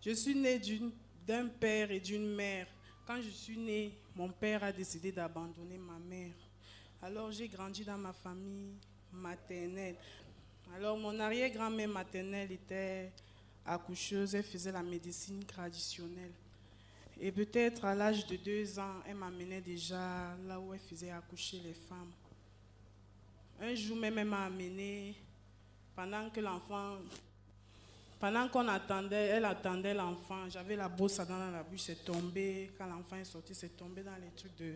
Je suis née d'un père et d'une mère. Quand je suis née, mon père a décidé d'abandonner ma mère. Alors j'ai grandi dans ma famille maternelle. Alors mon arrière-grand-mère maternelle était accoucheuse, elle faisait la médecine traditionnelle. Et peut-être à l'âge de 2 ans, elle m'amenait déjà là où elle faisait accoucher les femmes. Un jour même, elle m'a amenée pendant que l'enfant, pendant qu'on attendait, elle attendait l'enfant. J'avais la brosse à dents dans la bouche, c'est tombé. Quand l'enfant est sorti, c'est tombé dans les trucs de...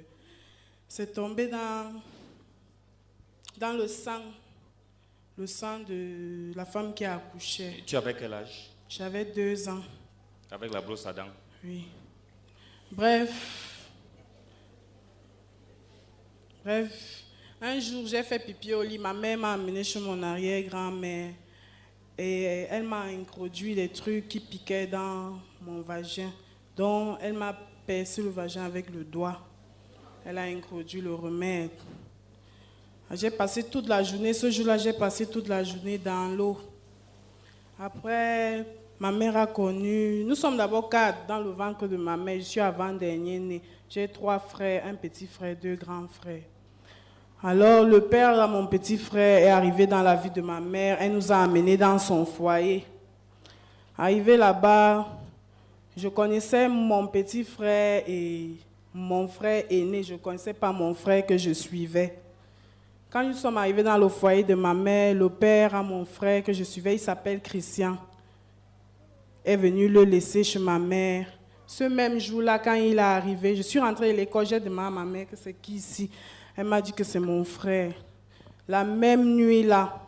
C'est tombé dans le sang de la femme qui a accouché. Et tu avais quel âge? J'avais 2 ans. Avec la brosse à dents? Oui. Bref, un jour j'ai fait pipi au lit, ma mère m'a amené chez mon arrière-grand-mère et elle m'a introduit des trucs qui piquaient dans mon vagin. Donc elle m'a percé le vagin avec le doigt. Elle a introduit le remède. J'ai passé toute la journée, ce jour-là j'ai passé toute la journée dans l'eau. Après, ma mère a connu... Nous sommes d'abord 4 dans le ventre de ma mère. Je suis avant-dernier né. J'ai 3 frères, un petit frère, 2 grands frères. Alors, le père de mon petit frère est arrivé dans la vie de ma mère. Elle nous a amenés dans son foyer. Arrivé là-bas, je connaissais mon petit frère et mon frère aîné. Je ne connaissais pas mon frère que je suivais. Quand nous sommes arrivés dans le foyer de ma mère, le père à mon frère que je suivais, il s'appelle Christian, est venu le laisser chez ma mère. Ce même jour-là, quand il est arrivé, je suis rentrée à l'école, j'ai demandé à ma mère que c'est qui ici. Elle m'a dit que c'est mon frère. La même nuit-là,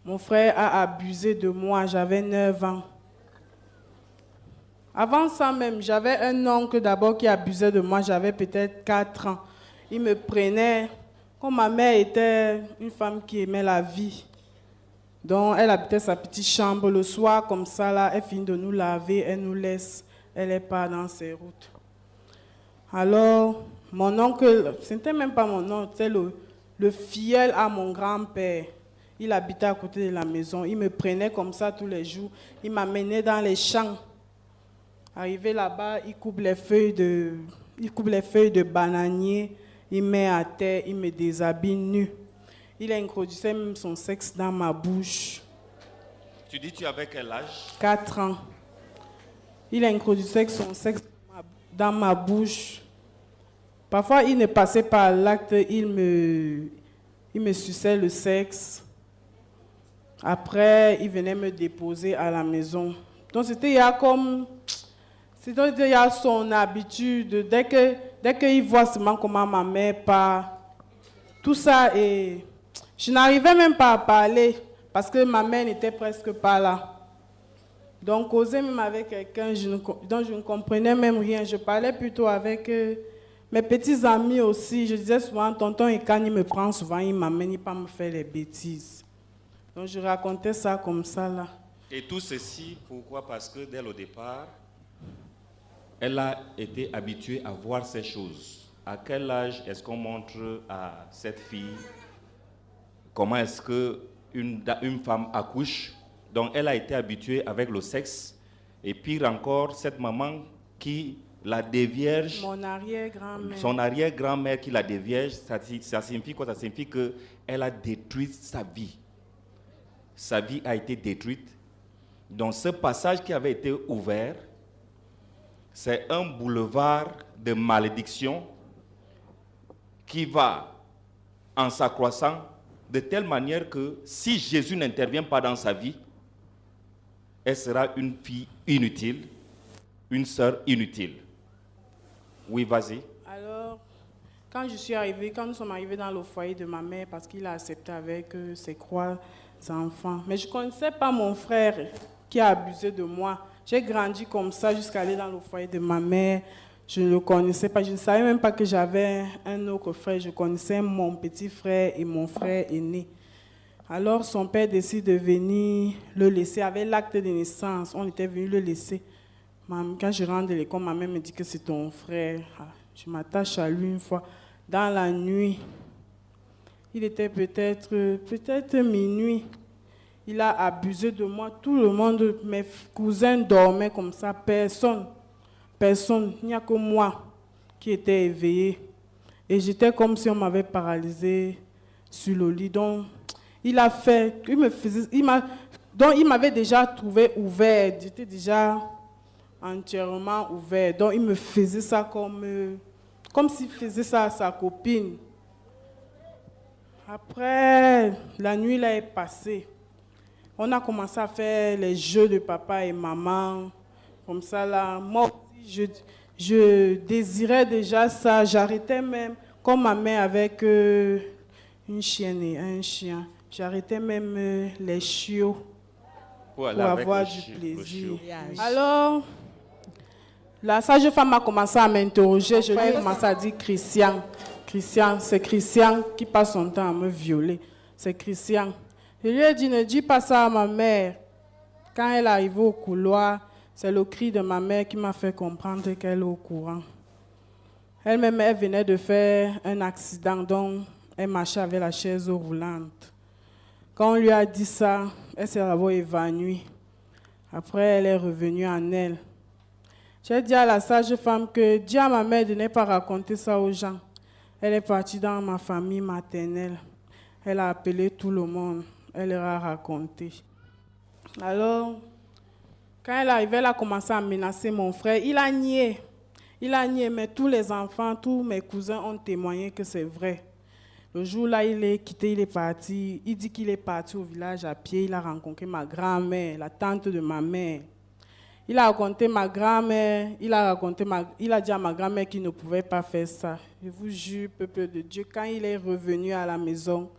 mon frère a abusé de moi, j'avais 9 ans. Avant ça même, j'avais un oncle d'abord qui abusait de moi, j'avais peut-être 4 ans. Il me prenait, comme ma mère était une femme qui aimait la vie. Donc, elle habitait sa petite chambre. Le soir, comme ça, là, elle finit de nous laver, elle nous laisse, elle est pas dans ses routes. Alors, mon oncle, ce n'était même pas mon oncle, c'était le filleul à mon grand-père. Il habitait à côté de la maison. Il me prenait comme ça tous les jours. Il m'amenait dans les champs. Arrivé là-bas, il coupe les feuilles de bananier, il met à terre, il me déshabille nu. Il a introduit même son sexe dans ma bouche. Tu dis tu avais quel âge? 4 ans. Il a introduit son sexe dans ma bouche. Parfois, il ne passait pas à l'acte, il me suçait le sexe. Après, il venait me déposer à la maison. Donc, il y a son habitude. Dès qu'il voit seulement comment ma mère part, tout ça et je n'arrivais même pas à parler parce que ma mère n'était presque pas là. Donc, causer même avec quelqu'un dont je ne comprenais même rien. Je parlais plutôt avec mes petits amis aussi. Je disais souvent, tonton Ekan, il me prend souvent, il m'amène, il pas me faire les bêtises. Donc, je racontais ça comme ça là. Et tout ceci, pourquoi? Parce que dès le départ, elle a été habituée à voir ces choses. À quel âge est-ce qu'on montre à cette fille comment est-ce qu'une femme accouche? Donc elle a été habituée avec le sexe. Et pire encore, cette maman qui la dévierge, mon arrière-grand-mère. Son arrière-grand-mère qui la dévierge, ça signifie quoi? Ça signifie qu'elle a détruit sa vie. Sa vie a été détruite. Donc ce passage qui avait été ouvert, c'est un boulevard de malédiction qui va en s'accroissant de telle manière que si Jésus n'intervient pas dans sa vie, elle sera une fille inutile, une sœur inutile. Oui, vas-y. Alors, quand nous sommes arrivés dans le foyer de ma mère, parce qu'il a accepté avec ses 3 enfants, mais je ne connaissais pas mon frère qui a abusé de moi. J'ai grandi comme ça jusqu'à aller dans le foyer de ma mère. Je ne le connaissais pas. Je ne savais même pas que j'avais un autre frère. Je connaissais mon petit frère et mon frère aîné. Alors, son père décide de venir le laisser avec l'acte de naissance. On était venu le laisser. Quand je rentre de l'école, ma mère me dit que c'est ton frère. Je m'attache à lui une fois. Dans la nuit, il était peut-être minuit. Il a abusé de moi. Tout le monde, mes cousins dormaient comme ça. Personne. Il n'y a que moi qui étais éveillée. Et j'étais comme si on m'avait paralysée sur le lit. Donc, il m'avait déjà trouvé ouvert. J'étais déjà entièrement ouvert. Donc, il me faisait ça comme s'il faisait ça à sa copine. Après, la nuit là est passée. On a commencé à faire les jeux de papa et maman. Comme ça là, moi aussi, je désirais déjà ça. J'arrêtais même, comme ma mère avec une chienne et un chien. J'arrêtais même les chiots pour avoir du plaisir. Alors, la sage-femme a commencé à m'interroger. Je lui ai commencé à dire Christian, c'est Christian qui passe son temps à me violer. C'est Christian. Je lui ai dit, ne dis pas ça à ma mère. Quand elle est arrivée au couloir, c'est le cri de ma mère qui m'a fait comprendre qu'elle est au courant. Elle-même, elle venait de faire un accident, donc elle marchait avec la chaise roulante. Quand on lui a dit ça, elle s'est d'abord évanouie. Après, elle est revenue en elle. J'ai dit à la sage-femme que dis à ma mère de ne pas raconter ça aux gens. Elle est partie dans ma famille maternelle. Elle a appelé tout le monde. Elle leur a raconté. Alors, quand elle est arrivée, elle a commencé à menacer mon frère. Il a nié. Mais tous les enfants, tous mes cousins ont témoigné que c'est vrai. Le jour-là, il est quitté, il est parti. Il dit qu'il est parti au village à pied. Il a rencontré ma grand-mère, la tante de ma mère. Il a raconté ma grand-mère, il a dit à ma grand-mère qu'il ne pouvait pas faire ça. Je vous jure, peuple de Dieu, quand il est revenu à la maison,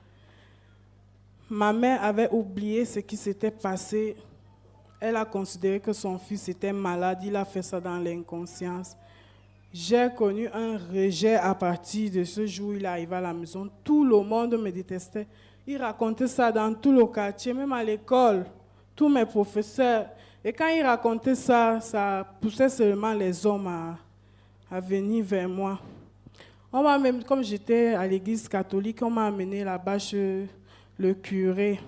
ma mère avait oublié ce qui s'était passé. Elle a considéré que son fils était malade, il a fait ça dans l'inconscience. J'ai connu un rejet à partir de ce jour où il est arrivé à la maison. Tout le monde me détestait. Il racontait ça dans tout le quartier, même à l'école, tous mes professeurs. Et quand il racontait ça, ça poussait seulement les hommes à venir vers moi. Comme j'étais à l'église catholique, on m'a amené là-bas chez le curé.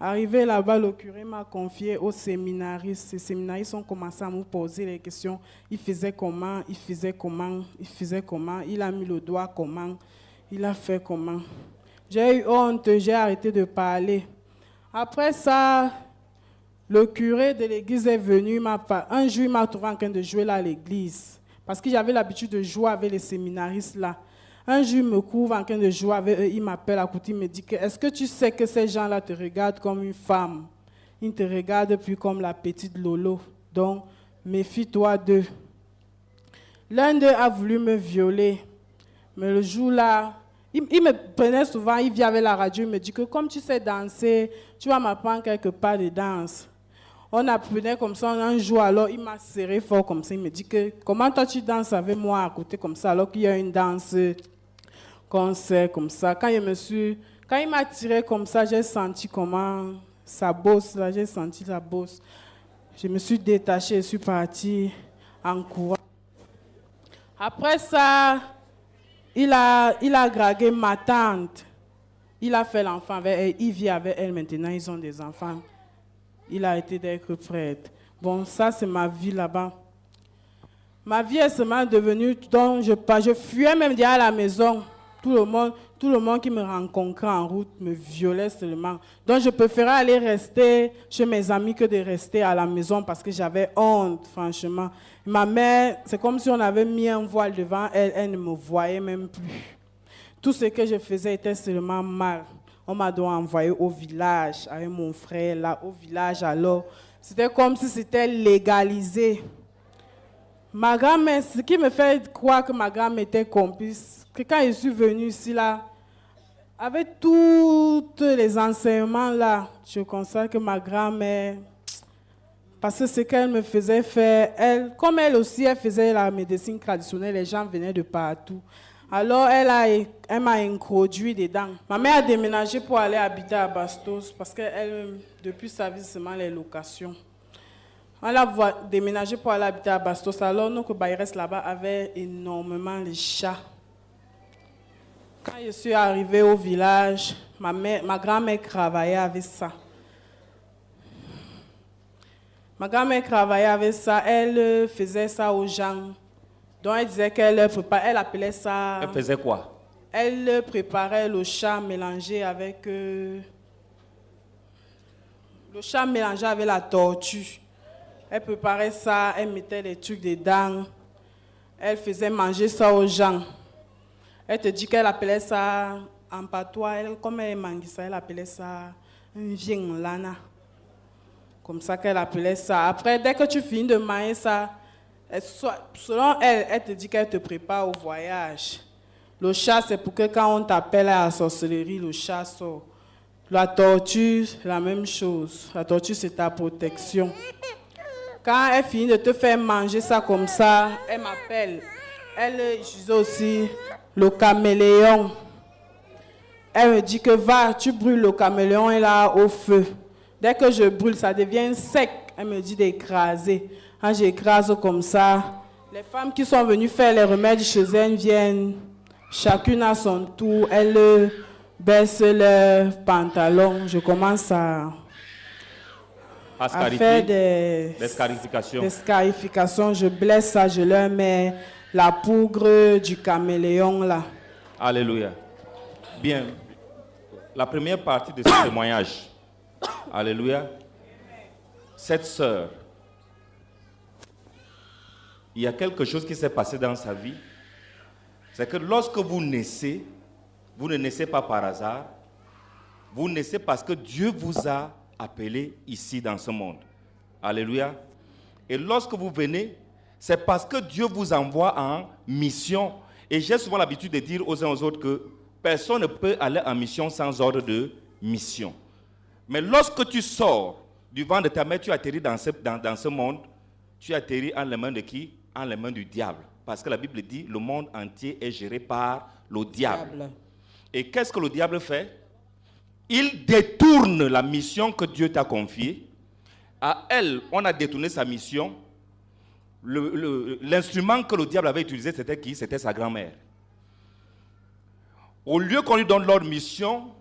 Arrivé là-bas, le curé m'a confié aux séminaristes. Les séminaristes ont commencé à me poser les questions. Il faisait comment, il a mis le doigt comment, il a fait comment. J'ai eu honte, j'ai arrêté de parler. Après ça, le curé de l'église est venu, un jour il m'a trouvé en train de jouer là à l'église. Parce que j'avais l'habitude de jouer avec les séminaristes là. Un jour il me couvre en train de jouer avec eux, il m'appelle à côté, il me dit est-ce que tu sais que ces gens-là te regardent comme une femme? Ils ne te regardent plus comme la petite Lolo. Donc, méfie-toi d'eux. L'un d'eux a voulu me violer. Mais le jour-là, il me prenait souvent, il vient avec la radio, il me dit que comme tu sais danser, tu vas m'apprendre quelque part de danse. On apprenait comme ça, un jour alors, il m'a serré fort comme ça, il me dit que comment toi tu danses avec moi à côté comme ça, alors qu'il y a une danse concert comme ça. Quand il m'a tiré comme ça, j'ai senti comment sa bosse, là, j'ai senti la bosse. Je me suis détachée, je suis partie en courant. Après ça, il a dragué ma tante. Il a fait l'enfant avec elle. Il vit avec elle maintenant. Ils ont des enfants. Il a été d'être prêtre. Bon, ça, c'est ma vie là-bas. Ma vie est seulement devenue... Donc, je fuyais même déjà à la maison. Tout le monde qui me rencontrait en route me violait seulement. Donc, je préférais aller rester chez mes amis que de rester à la maison parce que j'avais honte, franchement. Ma mère, c'est comme si on avait mis un voile devant elle, elle ne me voyait même plus. Tout ce que je faisais était seulement mal. On m'a donc envoyé au village avec mon frère là, au village alors. C'était comme si c'était légalisé. Ma grand-mère, ce qui me fait croire que ma grand-mère était complice, que quand je suis venue ici là, avec tous les enseignements là, je constate que ma grand-mère, parce que ce qu'elle me faisait faire, comme elle aussi, elle faisait la médecine traditionnelle, les gens venaient de partout. Alors, elle m'a introduit dedans. Ma mère a déménagé pour aller habiter à Bastos parce qu'elle, depuis sa vie, seulement les locations. Elle a déménagé pour aller habiter à Bastos. Alors, notre bailleresse là-bas avait énormément les chats. Quand je suis arrivée au village, ma grand-mère travaillait avec ça. Ma grand-mère travaillait avec ça, elle faisait ça aux gens. Donc elle disait qu'elle appelait ça... Elle faisait quoi? Elle préparait le chat mélangé avec... le chat mélangé avec la tortue. Elle préparait ça, elle mettait des trucs dedans. Elle faisait manger ça aux gens. Elle te dit qu'elle appelait ça en patois. Comme elle mangue ça, elle appelait ça un vien lana. Comme ça qu'elle appelait ça. Après, dès que tu finis de manger ça, selon elle, elle te dit qu'elle te prépare au voyage. Le chat, c'est pour que quand on t'appelle à la sorcellerie, le chat sort. La tortue, c'est la même chose. La tortue, c'est ta protection. Quand elle finit de te faire manger ça comme ça, elle m'appelle. Elle utilisait aussi le caméléon. Elle me dit que va, tu brûles le caméléon et là au feu. Dès que je brûle, ça devient sec. Elle me dit d'écraser. Quand j'écrase comme ça, les femmes qui sont venues faire les remèdes chez elles viennent, chacune à son tour, elles baissent leurs pantalons. Je commence à faire des scarifications. Je blesse ça, je leur mets la poudre du caméléon là. Alléluia. Bien. La première partie de ce témoignage. Alléluia. Cette sœur, il y a quelque chose qui s'est passé dans sa vie. C'est que lorsque vous naissez, vous ne naissez pas par hasard. Vous naissez parce que Dieu vous a appelé ici dans ce monde. Alléluia. Et lorsque vous venez, c'est parce que Dieu vous envoie en mission. Et j'ai souvent l'habitude de dire aux uns aux autres que personne ne peut aller en mission sans ordre de mission. Mais lorsque tu sors du ventre de ta mère, tu atterris dans ce monde, tu atterris en les mains de qui? En les mains du diable. Parce que la Bible dit le monde entier est géré par le diable. Et qu'est-ce que le diable fait? Il détourne la mission que Dieu t'a confiée. À elle, on a détourné sa mission. L'instrument que le diable avait utilisé, c'était qui? C'était sa grand-mère. Au lieu qu'on lui donne l'ordre de mission,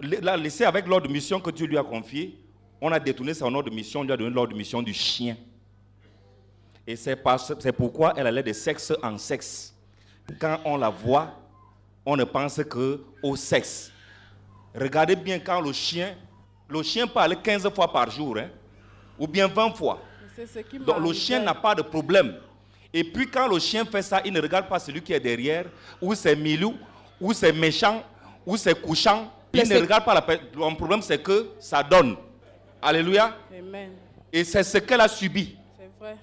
l'a laissé avec l'ordre de mission que Dieu lui a confié, on a détourné son ordre de mission, on lui a donné l'ordre de mission du chien. Et c'est pourquoi elle allait de sexe en sexe. Quand on la voit, on ne pense qu'au sexe. Regardez bien quand le chien peut aller 15 fois par jour, hein, ou bien 20 fois. Donc le chien n'a pas de problème. Et puis quand le chien fait ça, il ne regarde pas celui qui est derrière, ou c'est milou, ou c'est méchant, ou c'est couchant. Il ne regarde pas la personne. Le problème c'est que ça donne. Alléluia. Amen. Et c'est ce qu'elle a subi. C'est vrai.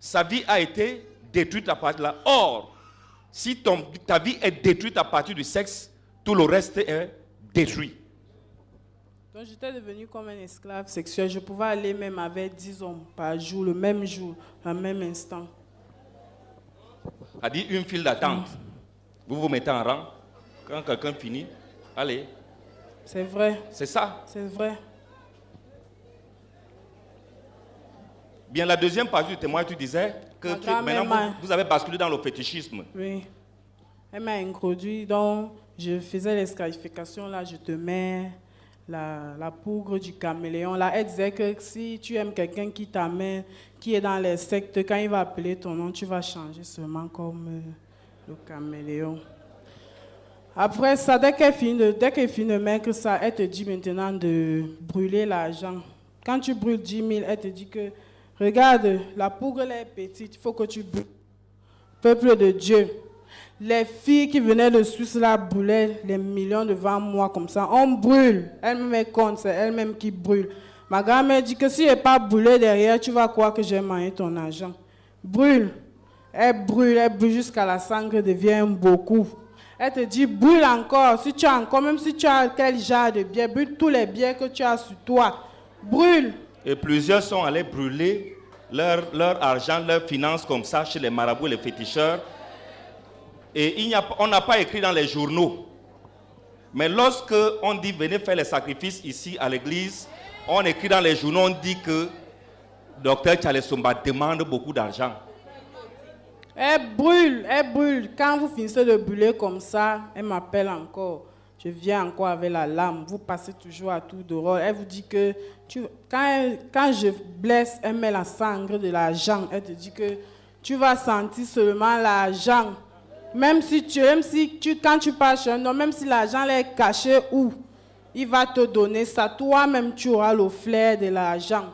Sa vie a été détruite à partir de là. Or, si ta vie est détruite à partir du sexe, tout le reste est détruit. Donc j'étais devenue comme un esclave sexuel. Je pouvais aller même avec 10 hommes par jour, le même jour, au même instant. A dit une file d'attente. Vous vous mettez en rang. Quand quelqu'un finit, allez. C'est vrai. C'est ça. C'est vrai. Bien, la deuxième partie du témoin, tu disais que maintenant vous avez basculé dans le fétichisme. Oui. Elle m'a introduit, donc je faisais les scarifications, là, je te mets la poudre du caméléon. Là, elle disait que si tu aimes quelqu'un qui t'amène, qui est dans les sectes, quand il va appeler ton nom, tu vas changer seulement comme le caméléon. Après ça, dès qu'elle finit de mettre ça, elle te dit maintenant de brûler l'argent. Quand tu brûles 10 000, elle te dit que regarde, la poudre elle est petite, il faut que tu brûles. Peuple de Dieu, les filles qui venaient de Suisse là brûlaient les millions devant moi comme ça. On brûle, elle-même est compte, c'est elle-même qui brûle. Ma grand-mère dit que si je n'ai pas brûlé derrière, tu vas croire que j'ai mangé ton argent. Brûle, elle brûle jusqu'à la sangre devient beaucoup. Elle te dit brûle encore, si tu as encore, même si tu as quel genre de bière, brûle tous les bières que tu as sur toi. Brûle. Et plusieurs sont allés brûler leur argent, leurs finances comme ça chez les marabouts et les féticheurs. Et on n'a pas écrit dans les journaux. Mais lorsque on dit venez faire les sacrifices ici à l'église, on écrit dans les journaux, on dit que Dr Charles Somba demande beaucoup d'argent. Elle brûle. Quand vous finissez de brûler comme ça, elle m'appelle encore. je viens encore avec la lame. Vous passez toujours à tour de rôle. Elle vous dit que quand je blesse, elle met la sangre de la jambe. Elle te dit que tu vas sentir seulement la jambe. Même si quand tu passes chez un homme, même si l'argent est caché où il va te donner ça, toi-même tu auras le flair de l'argent.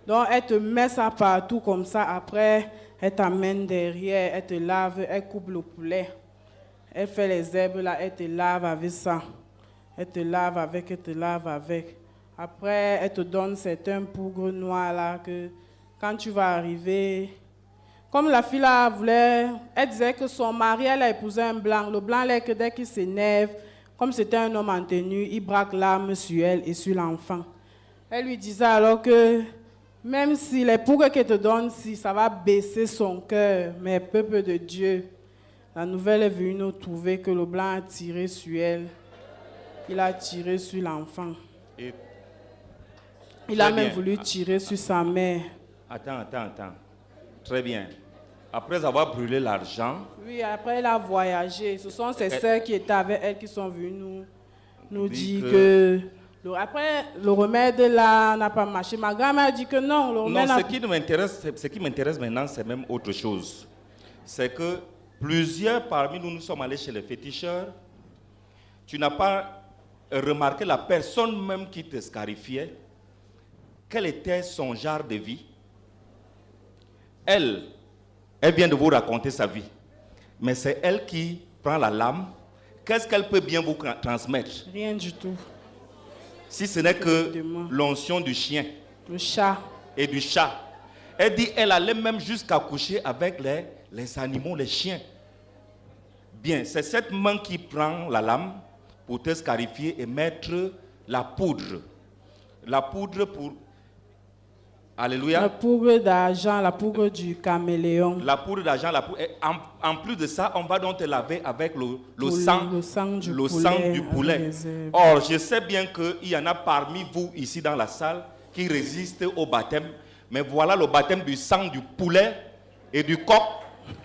Donc elle te met ça partout comme ça. Après, elle t'amène derrière, elle te lave, elle coupe le poulet. Elle fait les herbes là, elle te lave avec ça. Elle te lave avec. Après, elle te donne certains poudres noirs là que quand tu vas arriver... Comme la fille là voulait, elle disait que son mari, elle a épousé un blanc. Le blanc, là, que dès qu'il s'énerve, comme c'était un homme en tenue, il braque l'arme sur elle et sur l'enfant. Elle lui disait alors que même si les poudres qu'elle te donne, si ça va baisser son cœur, mais peuple de Dieu, la nouvelle est venue nous trouver que le blanc a tiré sur elle. Il a tiré sur l'enfant. Il a même voulu tirer sur sa mère. Attends. Très bien. Après avoir brûlé l'argent... Oui, après elle a voyagé. Ce sont ses sœurs qui étaient avec elle qui sont venues nous dire que... Après, le remède là n'a pas marché. Ma grand-mère dit que non, le remède non, ce qui m'intéresse maintenant, c'est même autre chose. C'est que plusieurs parmi nous sommes allés chez les féticheurs. Tu n'as pas remarqué la personne même qui te scarifiait. Quel était son genre de vie? Elle vient de vous raconter sa vie. Mais c'est elle qui prend la lame. Qu'est-ce qu'elle peut bien vous transmettre? Rien du tout. Si ce n'est que l'onction du chien. Le chat. Et du chat. Elle dit elle allait même jusqu'à coucher avec les animaux, les chiens. Bien, c'est cette main qui prend la lame pour te scarifier et mettre la poudre. La poudre pour... Alléluia. La poudre d'argent, la poudre du caméléon. La poudre d'argent, en plus de ça, on va donc te laver avec le sang du poulet. Or, je sais bien qu'il y en a parmi vous ici dans la salle qui résistent au baptême. Mais voilà le baptême du sang du poulet et du coq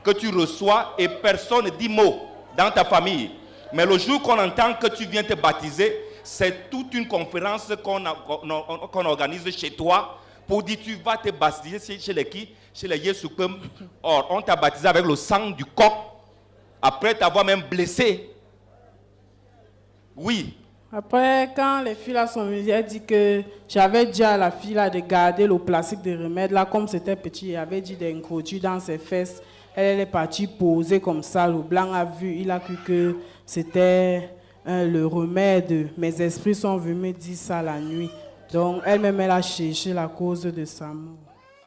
que tu reçois et personne ne dit mot dans ta famille. Mais le jour qu'on entend que tu viens te baptiser, c'est toute une conférence qu'on organise chez toi. Pour dire tu vas te baptiser chez les qui? Chez les Yesupem. Or, on t'a baptisé avec le sang du coq. Après t'avoir même blessé. Oui. Après, quand les filles là sont venues, elle dit que j'avais dit à la fille là de garder le plastique de remède là, comme c'était petit, elle avait dit d'introduire dans ses fesses. Elle est partie poser comme ça, le blanc a vu, il a cru que c'était le remède. Mes esprits sont venus me dire ça la nuit. Donc, elle-même, elle a cherché la cause de sa mort.